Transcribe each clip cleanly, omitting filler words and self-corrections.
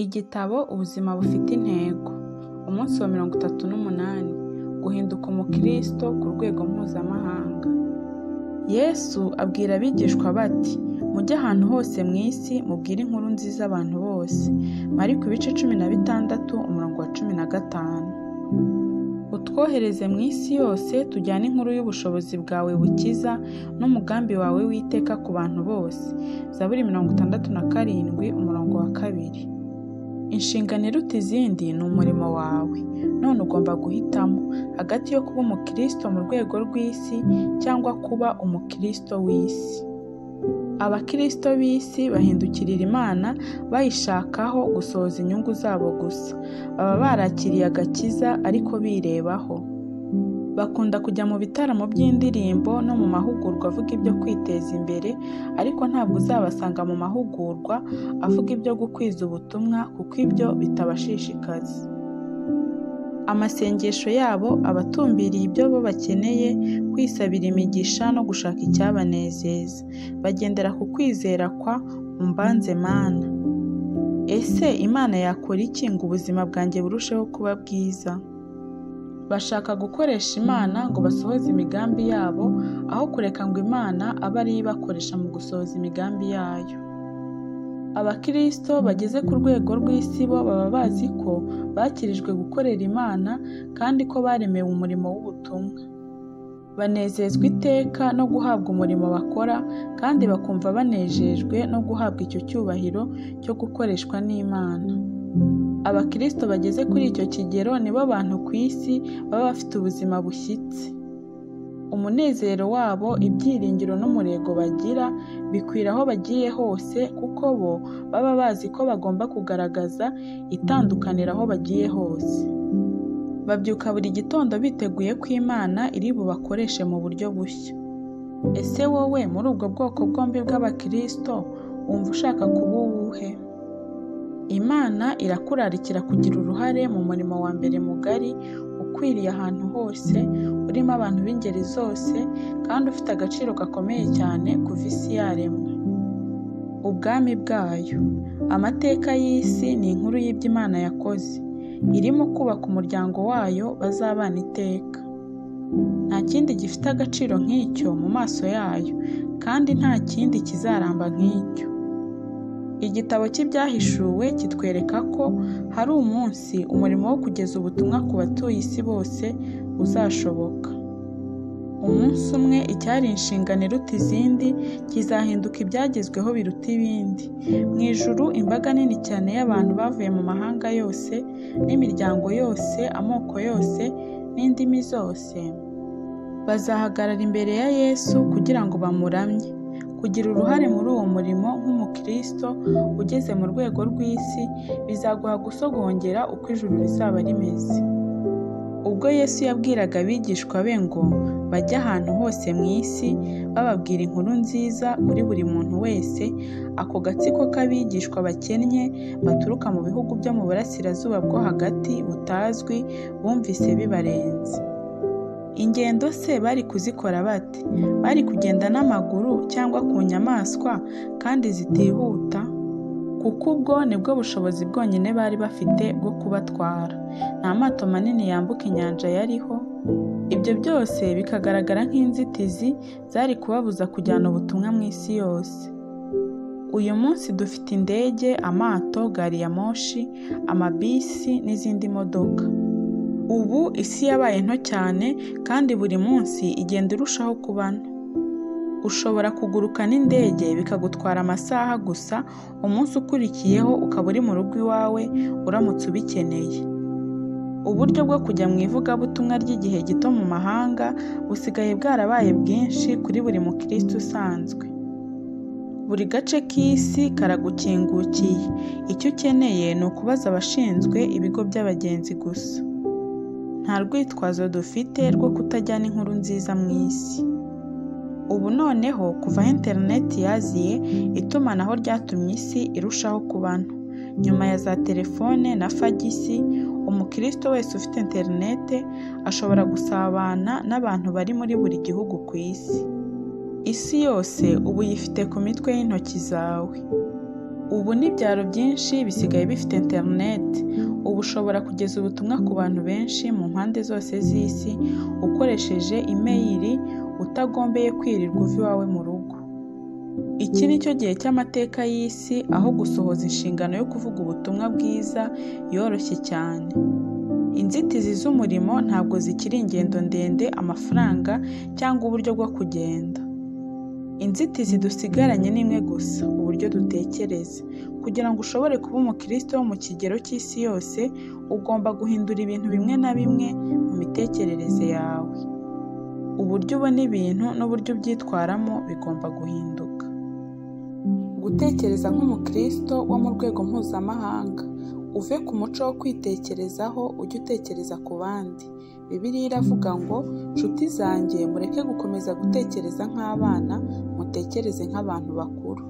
Igitabo ubuzima bufite intego. Umunsi wa 38. Guhinduka umukristo ku rwego mpuzamahanga. Yesu abwira abigishwa bati, mujye ahantu hose mu isi mubwire inkuru nziza abantu bose. Mariko 16:15. Utwohereze mu isi yose tujyane inkuru y'ubushobozi bwawe bukiza n'umugambi wawe w'iteka ku bantu bose. Zaburi 67:2. Inshingano iruta izindi ni umurimo wawe. None ugomba guhitamo hagati yo kuba umukristo mu rwego rw'isi cyangwa kuba umukristo w'isi. Abakristo b'isi bahindukirira Imana bayishakaho gusohoza inyungu zabo gusa. Baba barakiriye agakiza ariko birebaho. Bakunda kujya mu bitaramo by'indirimbo no mu mahugurwa avuga ibyo kwiteza imbere, ariko ntabwo uzabasanga mu mahugurwa avuga ibyo gukwiza ubutumwa kuko ibyo bitabashishikaza. Amasengesho yabo abatumbiriye ibyo bo bakeneye, kwisabira imigisha no gushaka icyabanezeza. Bagendera ku kwizera kwa umbanze Mana. Ese Imana yakora iki ngo ubuzima bwanjye burusheho kuba bwiza? Bashaka gukoresha Imana ngo basohoze imigambi yabo, aho kureka ngo Imana abe ariyo ibakoresha mu gusohoza imigambi yayo. Abakristo bageze ku rwego rw'isi bo baba bazi ko bakirijwe gukorera Imana kandi ko baremewe umurimo w'ubutumwa. Banezezwa iteka no guhabwa umurimo bakora, kandi bakumva banejejwe no guhabwa icyo cyubahiro cyo gukoreshwa n'Imana. Abakristo bageze kuri icyo kigero nibo bantu ku isi baba bafite ubuzima bushyitse. Umunezero wabo, ibyiringiro n'umurego bagira bikwira aho bagiye hose, kuko bo baba bazi ko bagomba kugaragaza itandukaniro aho bagiye hose. Babyuka buri gitondo biteguye ko Imana iri bubakoreshe mu buryo bushya. Ese wowe muri ubwo bwoko bwombi bw'abakristo wumva ushaka kuba uwuhe? Imana irakurarikira kugira uruhare mu murimo wa mbere mugari, ukwiriye ahantu hose, urimo abantu b'ingeri zose, kandi ufite agaciro gakomeye cyane kuva isi yaremwa. Ubwami bwayo. Amateka y'isi ni inkuru y'ibyo Imana yakoze. Irimo kubaka umuryango wayo bazabana iteka. Nta kindi gifite agaciro nk'icyo mu maso yayo, kandi nta kindi kizaramba nk'icyo. Igitabo cy'ibyahishuwe kitwereka ko hari umunsi umurimo wo kugeza ubutumwa ku batuye isi bose uzashoboka. Umunsi umwe icyari inshingano iruta izindi kizahinduka ibyagezweho biruta ibindi. Mu ijuru imbaga nini cyane y'abantu bavuye mu mahanga yose n'imiryango yose, amoko yose n'indimi zose bazahagarara imbere ya Yesu kugira ngo bamuramye. Kugira uruhare muri uwo murimo nk'umukristo ugeze mu rwego rw'isi bizaguha gusogongera uko ijuru rizaba rimeze. Ubwo Yesu yabwiraga abigishwa be ngo bajye ahantu hose mu isi bababwira inkuru nziza kuri buri muntu wese, ako gatsiko k'abigishwa bakennye baturuka mu bihugu byo mu burasirazuba bwo hagati butazwi bumvise bibarenze. Ingendo se bari kuzikora bate? Bari kugenda n'amaguru cyangwa ku nyamaswa kandi zitihuta? Kuko ubwo nibwo bushobozi bwonyine bari bafite bwo kubatwara. Nta mato manini yambuka inyanja yariho. Ibyo byose bikagaragara nk'inzitizi zari kubabuza kujyana ubutumwa mu isi yose. Uyu munsi dufite indege, amato, gari ya moshi, amabisi n'izindi modoka. Ubu isi yabaye nto cyane, kandi buri munsi igenda irushaho kuba nto. Ushobora kuguruka n'indege bikagutwara amasaha gusa, umunsi ukurikiyeho ukaba uri mu rugo iwawe uramutse ubikeneye. Uburyo bwo kujya mu ivugabutumwa ry'igihe gito mu mahanga busigaye bwarabaye bwinshi kuri buri mukristo usanzwe. Buri gace k'isi karagukingukiye. Icyo ukeneye ni ukubaza abashinzwe ibigo by'abagenzi gusa. Nta rwitwazo dufite rwo kutajyana inkuru nziza mu isi. Ubu noneho kuva aho interineti yaziye, itumanaho ryatumye isi irushaho kuba nto. Nyuma ya za telefone na fagisi, umukristo wese ufite interineti ashobora gusabana n'abantu bari muri buri gihugu ku isi. Isi yose ubu yifite ku mitwe y'intoki zawe. Ubu n'ibyaro byinshi bisigaye bifite interineti. Ubu ushobora kugeza ubutumwa ku bantu benshi mu mpande zose z'isi ukoresheje imeyili utagombeye kwirirwa uva iwawe mu rugo. Iki ni cyo gihe cy'amateka y'isi aho gusohoza inshingano yo kuvuga ubutumwa bwiza yoroshye cyane. Inzitizi z'umurimo ntabwo zikiri ingendo ndende, amafaranga cyangwa uburyo bwo kugenda. Inzitizi dusigaranye ni imwe gusa: uburyo dutekereza. Kugira ngo ushobore kuba umukristo wo mu kigero cy'isi yose, ugomba guhindura ibintu bimwe na bimwe mu mitekerereze yawe. Uburyo ubona ibintu n'uburyo ubyitwaramo bigomba guhinduka. Gutekereza nk'umukristo wo mu rwego mpuzamahanga. Uve ku muco wo kwitekerezaho ujye utekereza ku bandi. Bibiliya iravuga ngo, nshuti zanjye, mureke gukomeza gutekereza nk'abana, mutekereze nk'abantu bakuru.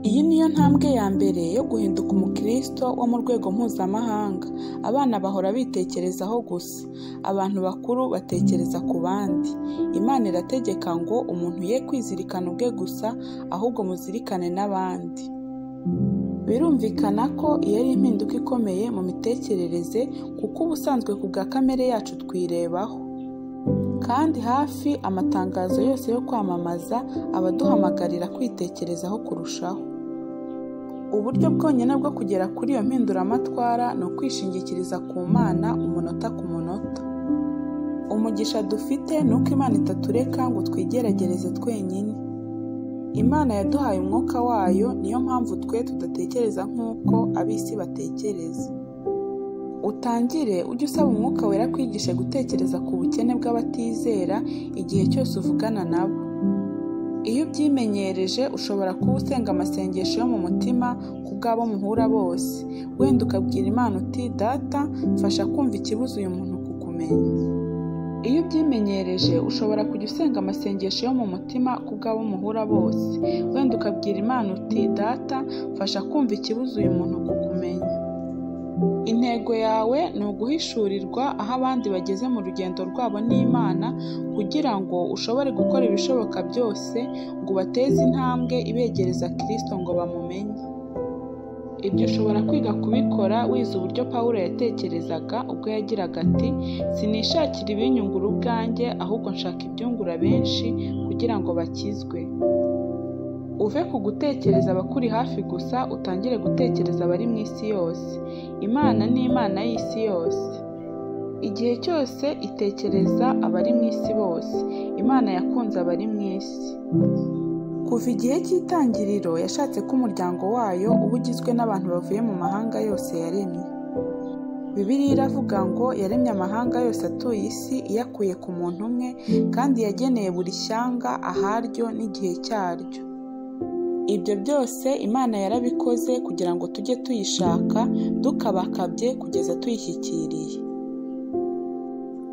Iyi niyo ntambwe ya mbere yo guhinduka umukristo wo mu rwego mpuzamahanga. Abana bahora bitekerezaho gusa, abantu bakuru batekereza ku bandi. Imana irategeka ngo umuntu ye kwizirikana ubwe gusa, ahubwo muzirikane n'abandi. Birumvikana ko iyo ari impinduka ikomeye mu mitekerereze, kuko ubusanzwe ku bwa kamere yacu twirebaho. Kandi hafi amatangazo yose yo kwamamaza aba aduhamagarira kwitekerezaho kurushaho. Uburyo bwonyine bwo kugera kuri iyo mpinduramatwara ni ukwishingikiriza ku Mana umunota ku munota. Umugisha dufite ni uko Imana itatureka ngo twigeragereze twenyine. Imana yaduhaye umwuka wayo, niyo mpamvu twe tudatekereza nk'uko ab'isi batekereza. Utangire ujye usaba umwuka wera kwigisha gutekereza ku bukene bw'abatizera igihe cyose uvugana nabo. Iyo ubyimenyereje, ushobora kuba usenga amasengesho yo mu mutima ku bw'abo muhura bose. Wenda ukabwira Imana uti, Data, mfasha kumva ikibuza uyu muntu kukumenya. Iyo ubyimenyereje, ushobora kujya usenga amasengesho yo mu mutima ku bw'abo muhura bose. Wenda ukabwira Imana uti, Data, mfasha kumva ikibuza uyu muntu kukumenya. Intego yawe ni uguhishurirwa aho abandi bageze mu rugendo rwabo n'Imana, kugira ngo ushobore gukora ibishoboka byose ngo ubateze intambwe ibegereza Kristo ngo bamumenye. Ibyo ushobora kwiga kubikora wize uburyo Pawulo yatekerezaga ubwo yagiraga ati, sinishakira ibinyungura ubwanjye, ahubwo nshaka ibyungura benshi kugira ngo bakizwe. Uve ku gutekereza abakuri hafi gusa, utangire gutekereza abari mu isi yose. Imana ni Imana y'isi yose. Igihe cyose itekereza abari mu isi bose. Imana yakunze abari mu isi. Kuva igihe cy'itangiriro yashatse ko umuryango wayo uba ugizwe n'abantu bavuye mu mahanga yose yaremye. Bibiliya iravuga ngo yaremye amahanga yose atuye isi iyakuye ku muntu umwe, kandi yageneye buri shyanga aharyo n'igihe cyaryo. Ibyo byose Imana yarabikoze kugira ngo tujye tuyishaka dukabakabye kugeza tuyishyikiriye.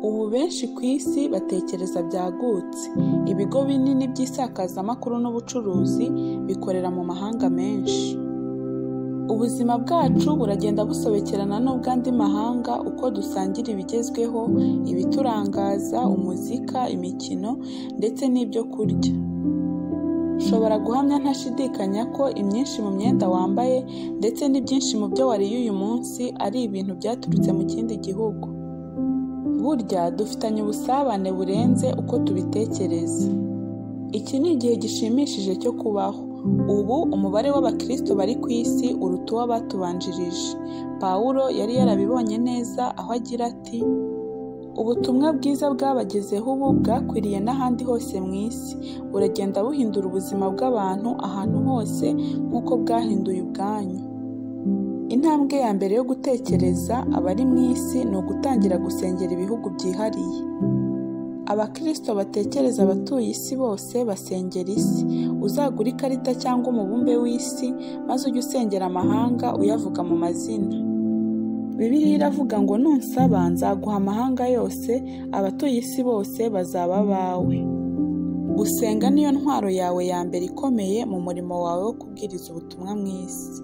Ubu benshi ku isi batekereza byagutse. Ibigo binini by'isakazamakuru n'ubucuruzi bikorera mu mahanga menshi. Ubuzima bwacu buragenda busobekerana n'ubw'andi mahanga uko dusangira ibigezweho, ibiturangaza, umuzika, imikino ndetse n'ibyo kurya. Ushobora guhamya ntashidikanya ko imyinshi mu myenda wambaye ndetse n'ibyinshi mu byo wariye uyu munsi ari ibintu byaturutse mu kindi gihugu. Burya dufitanye ubusabane burenze uko tubitekereza. Iki ni igihe gishimishije cyo kubaho. Ubu umubare w'abakristo bari ku isi uruta uw'abatubanjirije. Pawulo yari yarabibonye neza aho agira ati, ubutumwa bwiza bwabagezeho ubu bwakwiriye n'ahandi hose mu isi. Buragenda buhindura ubuzima bw'abantu ahantu hose nk'uko bwahinduye ubwanyu. Intambwe ya mbere yo gutekereza abari mu isi ni ugutangira gusengera ibihugu byihariye. Abakristo batekereza abatuye isi bose basengera isi. Uzagura ikarita cyangwa umubumbe w'isi, maze ujye usengera amahanga uyavuga mu mazina. Bibiliya iravuga ngo nunsaba nzaguha amahanga yose, abatuye isi bose bazaba abawe. Gusenga niyo ntwaro yawe ya mbere ikomeye mu murimo wawe wo kubwiriza ubutumwa mu isi.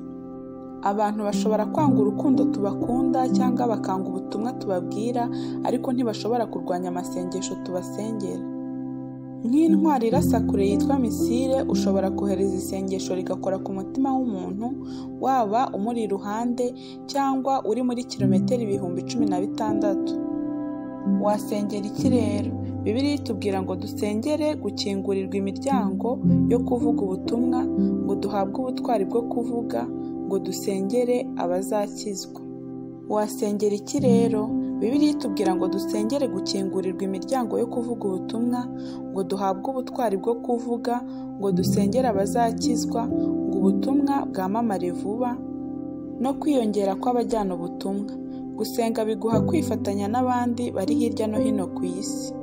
Abantu bashobora kwanga urukundo tubakunda cyangwa bakanga ubutumwa tubabwira, ariko ntibashobora kurwanya amasengesho tubasengera. Nk'intwari irasa kure yitwa misile, ushobora kohereza isengesho rigakora ku mutima w'umuntu, waba umuri iruhande cyangwa uri muri kilometero 16,000. Wasengera iki rero? Bibiliya itubwira ngo dusengere gukingurirwa imiryango yo kuvuga ubutumwa, ngo duhabwe ubutwari bwo kuvuga, ngo dusengere abazakizwa. Wasengera iki rero? Bibiliya itubwira ngo dusengere gukingurirwa imiryango yo kuvuga ubutumwa, ngo duhabwe ubutwari bwo kuvuga, ngo dusengere abazakizwa, ngo ubutumwa bwamamare vuba, no kwiyongera kw'abajyana ubutumwa. Gusenga biguha kwifatanya n'abandi bari hirya no hino ku isi.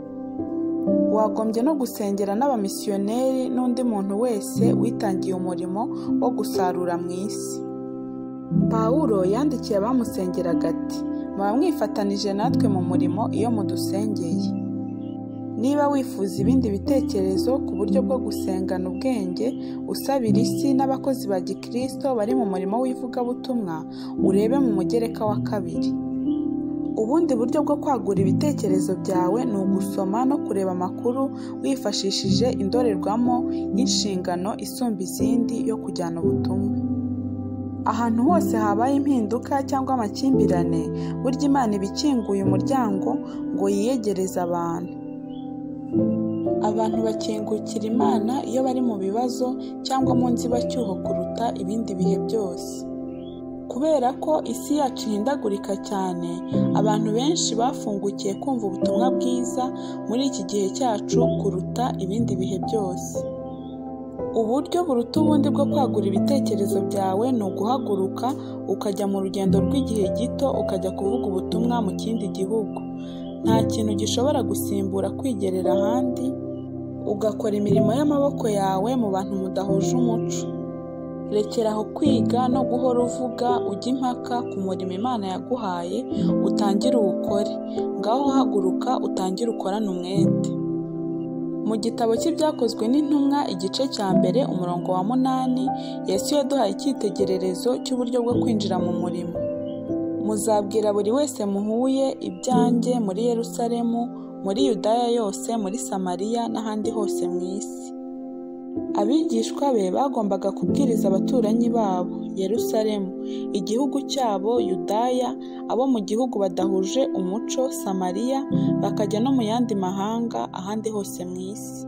Wagombye no gusengera n'abamisiyoneri n'undi muntu wese witangiye umurimo wo gusarura mu isi. Pawulo yandikiye abamusengeraga ati, muba mwifatanije natwe mu murimo iyo mudusengeye. Niba wifuza ibindi bitekerezo ku buryo bwo gusengana ubwenge, usabira isi n'abakozi ba Gikristo bari mu murimo w'ivugabutumwa, urebe mu mugereka wa 2. Ubundi buryo bwo kwagura ibitekerezo byawe ni ugusoma no kureba amakuru wifashishije indorerwamo y'inshingano isumba izindi yo kujyana ubutumwa. Ahantu hose habaye impinduka cyangwa amakimbirane, burya Imana iba ikinguye umuryango ngo yiyegereze abantu. Abantu bakingukira Imana iyo bari mu bibazo cyangwa mu nzibacyuho kuruta ibindi bihe byose. Kubera ko isi yacu ihindagurika cyane, abantu benshi bafungukiye kumva ubutumwa bwiza muri iki gihe cyacu kuruta ibindi bihe byose. Uburyo buruta ubundi bwo kwagura ibitekerezo byawe ni uguhaguruka ukajya mu rugendo rw'igihe gito ukajya kuvuga ubutumwa mu kindi gihugu. Nta kintu gishobora gusimbura kwigerera ahandi, ugakora imirimo y'amaboko yawe mu bantu mudahuje umuco. Rekeraho kwiga no guhora uvuga ujya impaka ku murimo Imana yaguhaye, utangire uwukore. Ngaho haguruka utangire ukorane umwete. Mu gitabo cy'ibyakozwe n'intumwa igice cya 1 umurongo wa 8, Yesu yaduhaye icyitegererezo cy'uburyo bwo kwinjira mu murimo. Muzabwira buri wese muhuye ibyanjye muri Yerusalemu, muri Yudaya yose, muri Samariya n'ahandi hose mu isi. Abigishwa be bagombaga kubwiriza abaturanyi babo, Yerusalemu, igihugu cyabo, Yudaya, abo mu gihugu badahuje umuco, Samariya, bakajya no mu yandi mahanga ahandi hose mu isi.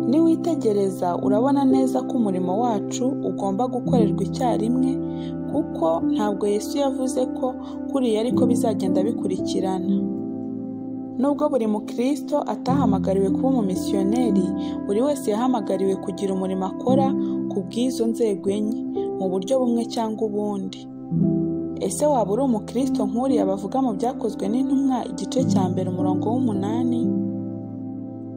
Niwitegereza urabona neza ko umurimo wacu ugomba gukorerwa icyarimwe, kuko ntabwo Yesu yavuze ko kuriya ariko bizagenda bikurikirana. Nubwo buri mukristo atahamagariwe kuba umumisiyoneri, buri wese yahamagariwe kugira umurimo akora ku bw'izo nzego enye, mu buryo bumwe cyangwa ubundi. Ese waba uri umukristo nk'uriya bavuga mu byakozwe n'intumwa igice cya 1 umurongo w'8?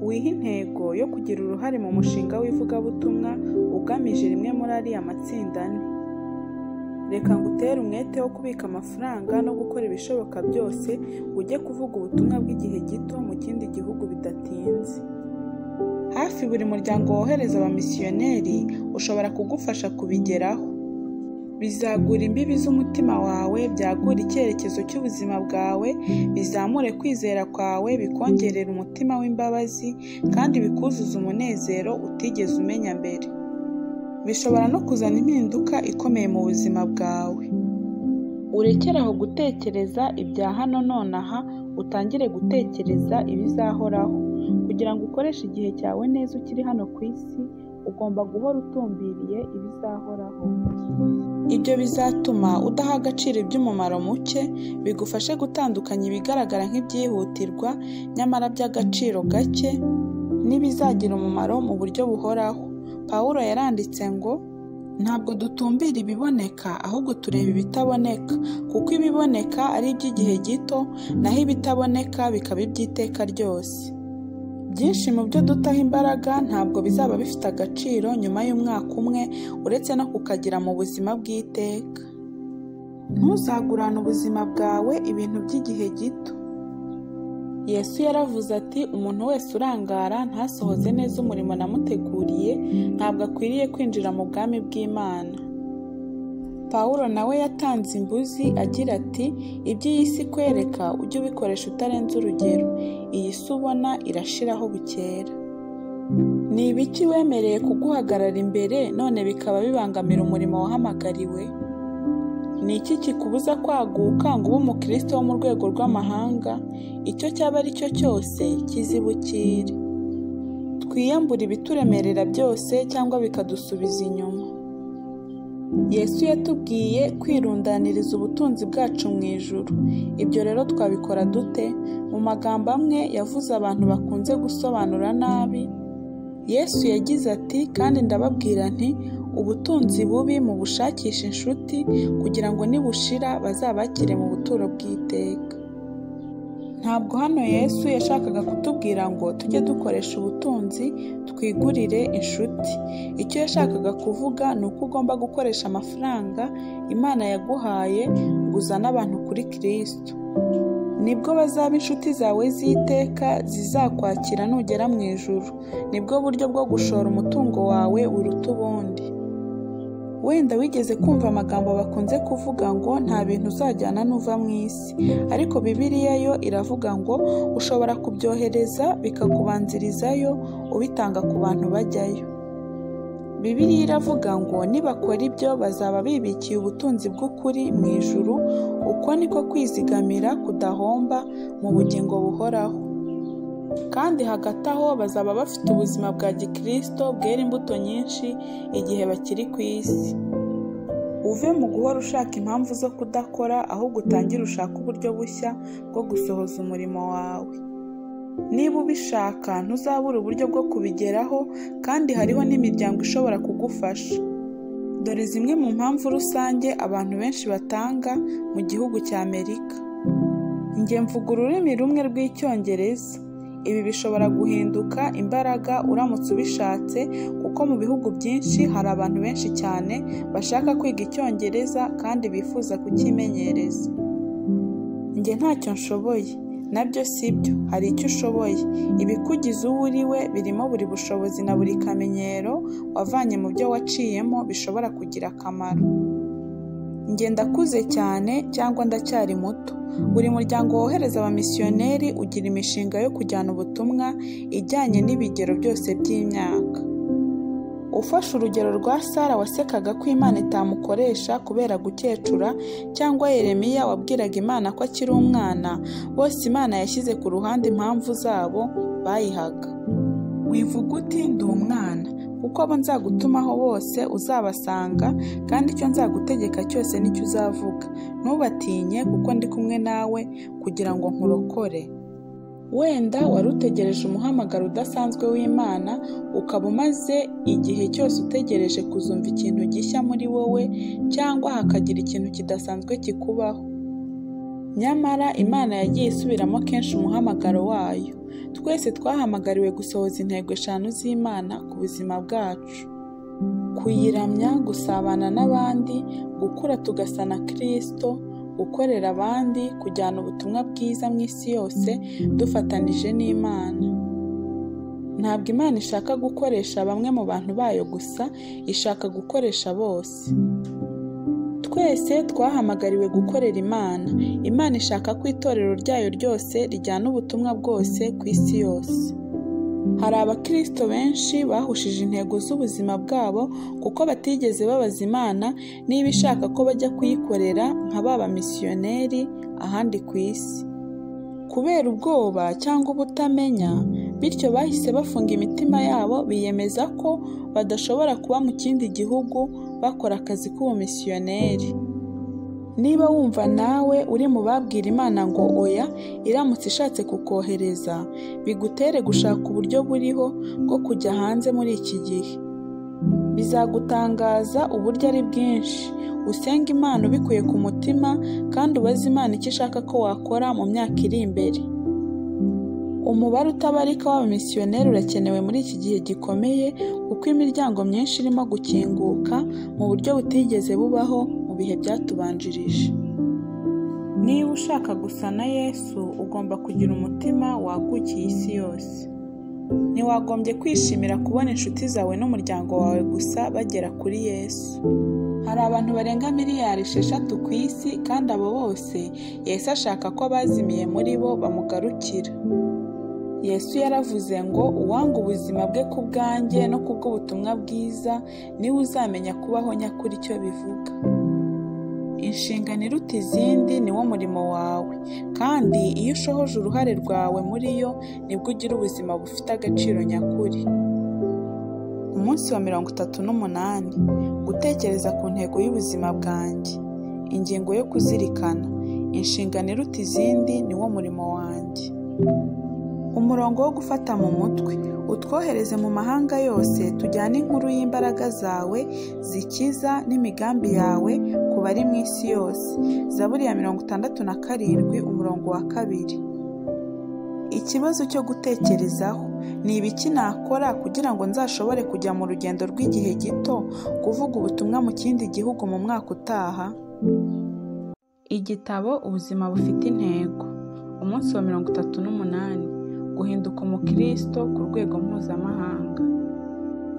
Wiha intego yo kugira uruhare mu mushinga w'ivugabutumwa ugamije rimwe muri ariya matsinda 4. Reka ngutere umwete wo kubika amafaranga no gukora ibishoboka byose ujye kuvuga ubutumwa bw'igihe gito mu kindi gihugu bidatinze. Hafi buri muryango wohereza abamisiyoneri ushobora kugufasha kubigeraho. Bizagura imbibi z'umutima wawe, byagura icyerekezo cy'ubuzima bwawe, bizamure kwizera kwawe, bikongerera umutima w'imbabazi, kandi bikuzuza umunezero utigeze umenya mbere. Bishobora no kuzana impinduka ikomeye mu buzima bwawe. Urekeraho gutekereza ibya hano nonaha, utangire gutekereza ibizahoraho. Kugira ngo ukoreshe igihe cyawe neza ukiri hano ku isi, ugomba guhora utumbiriye ibizahoraho. Ibyo bizatuma udaha agaciro iby'umumaro muke, bigufashe gutandukanya ibigaragara nk'ibyihutirwa nyamara by'agaciro gake n'ibizagira umumaro mu buryo buhoraho. Pawulo yaranditse ngo, ntabwo dutumbira ibiboneka ahubwo tureba ibitaboneka, kuko ibiboneka ari iby'igihe gito, naho ibitaboneka bikaba iby'iteka ryose. Byinshi mu byo dutaho imbaraga ntabwo bizaba bifite agaciro nyuma y'umwaka umwe, uretse no kukagira mu buzima bw'iteka. Ntuzagurane ubuzima bwawe ibintu by'igihe gito. Yesu yaravuze ati, umuntu wese urangara ntasohoze neza umurimo namuteguriye, ntabwo akwiriye kwinjira mu bwami bw'Imana. Pawulo nawe yatanze imbuzi agira ati, iby'iyi si kwereka ujye ubikoresha utarenze urugero, iyi si ubona irashiraho bukera. Ni ibiki wemereye kuguhagarara imbere none bikaba bibangamira umurimo wahamagariwe? Ni iki kikubuza kwaguka ngo ube umukristo wo mu rwego rw'amahanga? Icyo cyaba ari cyo cyose kizibukire. Twiyambure ibituremerera byose cyangwa bikadusubiza inyuma. Yesu yatubwiye kwirundaniriza ubutunzi bwacu mu ijuru. Ibyo rero twabikora dute? Mu magambo amwe yavuze abantu bakunze gusobanura nabi, Yesu yagize ati, kandi ndababwira nti, ubutunzi bubi mubushakisha inshuti kugira ngo nibushira bazabakire mu buturo bw'iteka. Ntabwo hano Yesu yashakaga kutubwira ngo tujye dukoresha ubutunzi twigurire inshuti. Icyo yashakaga kuvuga ni uko ugomba gukoresha amafaranga Imana yaguhaye ngo uzane abantu kuri Kristo. Nibwo bazaba inshuti zawe z'iteka zizakwakira nugera mu ijuru. Nibwo buryo bwo gushora umutungo wawe uruta ubundi. Wenda wigeze kumva amagambo bakunze kuvuga ngo nta bintu uzajyana nuva mu isi, ariko Bibiliya yo iravuga ngo ushobora kubyohereza bikakubanzirizayo ubitanga ku bantu bajyayo. Bibiliya iravuga ngo nibakora ibyo bazaba bibikiye ubutunzi bw'ukuri mu ijuru. Uko niko kwizigamira kudahomba mu bugingo buhoraho. Kandi hagati aho bazaba bafite ubuzima bwa gikristo bwera imbuto nyinshi igihe bakiri ku isi. Uve mu guhora ushaka impamvu zo kudakora, ahubwo utangire ushaka uburyo bushya bwo gusohoza umurimo wawe. Niba ubishaka ntuzabura uburyo bwo kubigeraho, kandi hariho n'imiryango ishobora kugufasha. Dore zimwe mu mpamvu rusange abantu benshi batanga mu gihugu cya Amerika. Njye mvuga ururimi rumwe rw'Icyongereza. Ibi bishobora guhinduka imbaraga uramutse ubishatse, kuko mu bihugu byinshi hari abantu benshi cyane bashaka kwiga Icyongereza kandi bifuza kukimenyereza. Njye ntacyo nshoboye, nabyo sibyo, hari icyo ushoboye. Ibikugize uwo uriwe birimo buri bushobozi na buri kamenyero wavanye mu byo waciyemo bishobora kugira akamaro. Njye ndakuze cyane cyangwa ndacyari muto. Buri muryango wohereza abamisiyoneri ugira imishinga yo kujyana ubutumwa ijyanye n'ibigero byose by'imyaka. Ufashe urugero rwa Sara wasekaga ko Imana itamukoresha kubera gukecura, cyangwa Yeremiya wabwiraga Imana ko akiri umwana, bose Imana yashyize ku ruhande impamvu zabo bayihaga. Wivuga uti ndi umwana, kuko abo nzagutumaho bose uzabasanga, kandi icyo nzagutegeka cyose nicyo uzavuga. Ntubatinye kuko ndi kumwe nawe kugira ngo nkurokore. Wenda wari utegereje umuhamagaro udasanzwe w'Imana, ukaba umaze igihe cyose utegereje kuzumva ikintu gishya muri wowe, cyangwa hakagira ikintu kidasanzwe kikubaho. Nyamara Imana yagiye isubiramo kenshi umuhamagaro wayo. Twese twahamagariwe gusohoza intego 5 z'Imana ku buzima bwacu: kuyiramya, gusabana n'abandi, gukura tugasa na Kristo, gukorera abandi, kujyana ubutumwa bwiza mu isi yose dufatanije n'Imana. Ntabwo Imana ishaka gukoresha bamwe mu bantu bayo gusa, ishaka gukoresha bose. Twese twahamagariwe gukorera Imana. Imana ishaka ko itorero ryayo ryose rijyana ubutumwa bwose ku isi yose. Hari abakristo benshi bahushije intego z'ubuzima bwabo kuko batigeze babaza Imana niba ishaka ko bajya kuyikorera nka ba bamisiyoneri ahandi ku isi. Kubera ubwoba cyangwa ubutamenya, bityo bahise bafunga imitima yabo, biyemeza ko badashobora kuba mu kindi gihugu bakora akazi k'ubumisiyoneri. Niba wumva nawe uri mu babwira Imana ngo oya iramutse ishatse kukohereza, bigutere gushaka uburyo buriho bwo kujya hanze muri iki gihe. Bizagutangaza uburyo ari bwinshi. Usenga Imana ubikuye ku mutima, kandi ubaze Imana icyo ishaka ko wakora mu myaka iri imbere. Umubare utabarika w'abamisiyoneri urakenewe muri iki gihe gikomeye, kuko imiryango myinshi irimo gukinguka mu buryo butigeze bubaho mu bihe byatubanjirije. Niba ushaka gusa na Yesu, ugomba kugira umutima wagukiye isi yose. Ntiwagombye kwishimira kubona inshuti zawe n'umuryango wawe gusa bagera kuri Yesu. Hari abantu barenga miliyari 6 ku isi, kandi abo bose Yesu ashaka ko abazimiye muri bo bamugarukira. Yesu yaravuze ngo uwanga ubuzima bwe ku bwanjye no ku bw'ubutumwa bwiza niwe uzamenya kubaho nyakuri icyo bivuga. Inshingano iruta izindi ni wo murimo wawe, kandi iyo ushohoje uruhare rwawe muri yo nibwo ugira ubuzima bufite agaciro nyakuri. Umunsi wa 38: gutekereza ku ntego y'ubuzima bwanjye. Ingingo yo kuzirikana: inshingano iruta izindi ni wo murimo wanjye. Umurongo wo gufata mu mutwe: utwohereze mu mahanga yose tujyane inkuru y'imbaraga zawe zikiza n'imigambi yawe ku bari mu isi yose. Zaburi ya 67:2. Ikibazo cyo gutekerezaho: ni ibiki nakora kugira ngo nzashobore kujya mu rugendo rw'igihe gito kuvuga ubutumwa mu kindi gihugu mu mwaka utaha? Igitabo Ubuzima bufite intego. Umunsi wa 38: guhinduka umukristo ku rwego mpuzamahanga.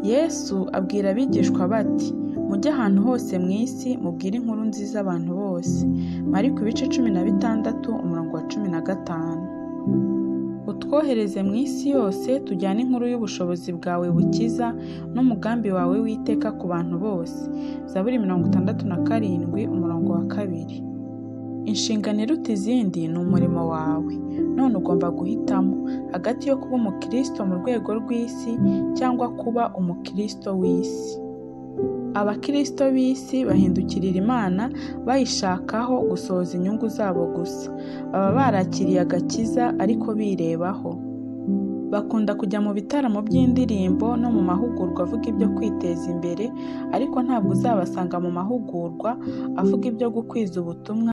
Yesu abwira abigishwa bati: mujye ahantu hose mu isi mubwire inkuru nziza abantu bose. Mariko 16:15. Utwohereze mu isi yose tujyane inkuru y'ubushobozi bwawe bukiza n'umugambi wawe witeka ku bantu bose. Zaburi 67:2. Inshingano iruta izindi ni umurimo wawe. None ugomba guhitamo hagati yo kuba umukristo mu rwego rw'isi cyangwa kuba umukristo w'isi. Abakristo b'isi bahindukirira Imana bayishakaho gusohoza inyungu zabo gusa. Baba barakiriye agakiza ariko birebaho. Bakunda kujya mu bitaramo by'indirimbo no mu mahugurwa avuga ibyo kwiteza imbere, ariko ntabwo uzabasanga mu mahugurwa avuga ibyo gukwiza ubutumwa